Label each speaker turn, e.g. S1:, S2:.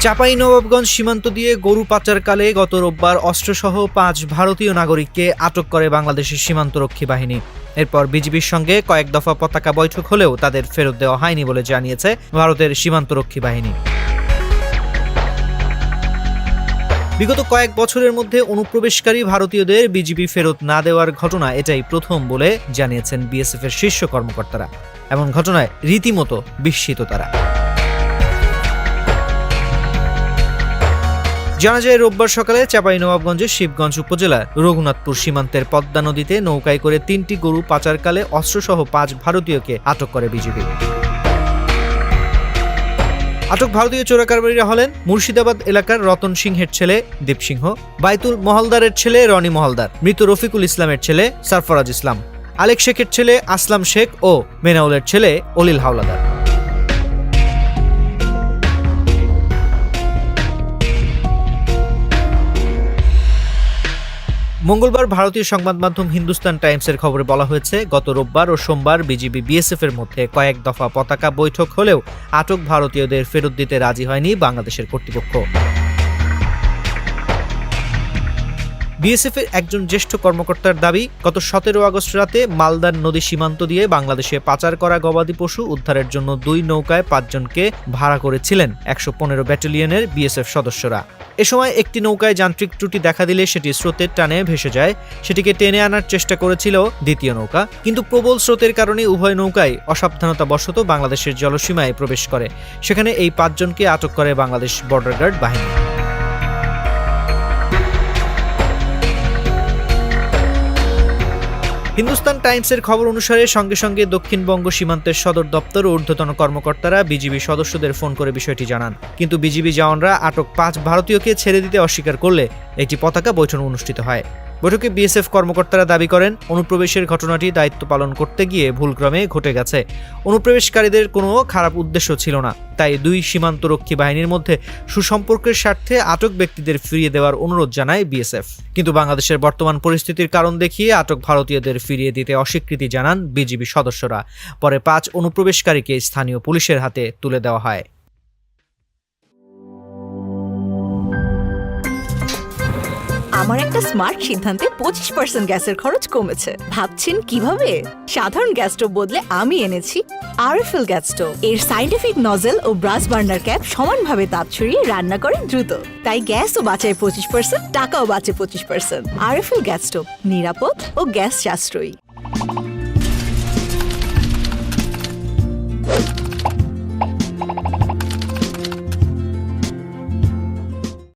S1: চাঁপাইনবাবগঞ্জ সীমান্ত দিয়ে গরু পাচারকালে গত রোববার অস্ত্রসহ ৫ ভারতীয় নাগরিককে আটক করে বাংলাদেশের সীমান্তরক্ষী বাহিনী। এরপর বিজিবির সঙ্গে কয়েক দফা পতাকা বৈঠক হলেও তাদের ফেরত দেওয়া হয়নি বলে জানিয়েছে ভারতের সীমান্তরক্ষী বাহিনী। বিগত কয়েক বছরের মধ্যে অনুপ্রবেশকারী ভারতীয়দের বিজিবি ফেরত না দেওয়ার ঘটনা এটাই প্রথম বলে জানিয়েছেন বিএসএফ এর শীর্ষ কর্মকর্তারা। এমন ঘটনায় রীতিমতো বিস্মিত তারা। জানা যায়, রোববার সকালে চাঁপাইনবাবগঞ্জের শিবগঞ্জ উপজেলার রঘুনাথপুর সীমান্তের পদ্মা নদীতে নৌকায় করে ৩টি গরু পাচারকালে অস্ত্রসহ ৫ ভারতীয়কে আটক করে বিজিবি। আটক ভারতীয় চোরাকারবারীরা হলেন মুর্শিদাবাদ এলাকার রতন সিংহের ছেলে দীপ সিংহ, বাইতুল মহলদারের ছেলে রনি মহলদার, মৃত রফিকুল ইসলামের ছেলে সরফরাজ ইসলাম, আলেক শেখের ছেলে আসলাম শেখ ও মেনাউলের ছেলে অলিল হাওলাদার। মঙ্গলবার ভারতীয় সংবাদ মাধ্যম হিন্দুস্তান টাইমসের খবরে বলা হয়েছে, গত রোববার ও সোমবার বিজিবি বিএসএফ এর মধ্যে কয়েক দফা পতাকা বৈঠক হলেও আটক ভারতীয়দের ফেরত দিতে রাজি হয়নি বাংলাদেশের কর্তৃপক্ষ। বিএসএফ এর একজন জ্যেষ্ঠ কর্মকর্তার দাবি, গত ১৭ আগস্ট রাতে মালদার নদী সীমান্ত দিয়ে বাংলাদেশে পাচার করা গবাদি পশু উদ্ধারের জন্য ২ নৌকায় ৫ জনকে ভাড়া করেছিলেন ১১৫ ব্যাটালিয়নের বিএসএফ সদস্যরা। এ সময় একটি নৌকায় যান্ত্রিক ত্রুটি দেখা দিলে সেটি স্রোতের টানে ভেসে যায়। সেটিকে টেনে আনার চেষ্টা করেছিল দ্বিতীয় নৌকা, কিন্তু প্রবল স্রোতের কারণে উভয় নৌকায় অসাবধানতাবশত বাংলাদেশের জলসীমায় প্রবেশ করে। সেখানে এই ৫ জনকে আটক করে বাংলাদেশ বর্ডার গার্ড বাহিনী। হিন্দুস্তান টাইমসের খবর অনুসারে সঙ্গে সঙ্গে দক্ষিণবঙ্গ সীমান্তের সদর দপ্তর ও ঊর্ধ্বতন কর্মকর্তারা বিজিবি সদস্যদের ফোন করে বিষয়টি জানান। কিন্তু বিজিবি জওয়ানরা আটক ৫ ভারতীয়কে ছেড়ে দিতে অস্বীকার করলে একটি পতাকা বৈঠক অনুষ্ঠিত হয়। বৈঠকে বিএসএফ কর্মকর্তারা দাবি করেন, অনুপ্রবেশের ঘটনাটি দায়িত্ব পালন করতে গিয়ে ভুলক্রমে ঘটে গেছে। অনুপ্রবেশকারীদের কোনো খারাপ উদ্দেশ্য ছিল না, তাই ২ সীমান্তরক্ষী বাহিনীর মধ্যে সুসম্পর্কের স্বার্থে আটক ব্যক্তিদের ফিরিয়ে দেওয়ার অনুরোধ জানায় বিএসএফ। কিন্তু বাংলাদেশের বর্তমান পরিস্থিতির কারণ দেখিয়ে আটক ভারতীয়দের ফিরিয়ে দিতে অস্বীকৃতি জানান বিজিবি সদস্যরা। পরে ৫ অনুপ্রবেশকারীকে স্থানীয় পুলিশের হাতে তুলে দেওয়া হয়।
S2: আমার একটা স্মার্ট সিদ্ধান্তে 25% গ্যাসের খরচ কমেছে। ভাবছেন কিভাবে? সাধারণ গ্যাস স্টোভ বদলে আমি এনেছি আরএফএল গ্যাস স্টোভ। এর সাইন্টিফিক নজল ও ব্রাস বার্নার ক্যাপ সমানভাবে তাপ ছড়িয়ে রান্না করে দ্রুত, তাই গ্যাসও বাঁচায় 25%, টাকাও বাঁচে 25%। আরএফএল গ্যাস স্টোভ নিরাপদ ও গ্যাস সাশ্রয়ী।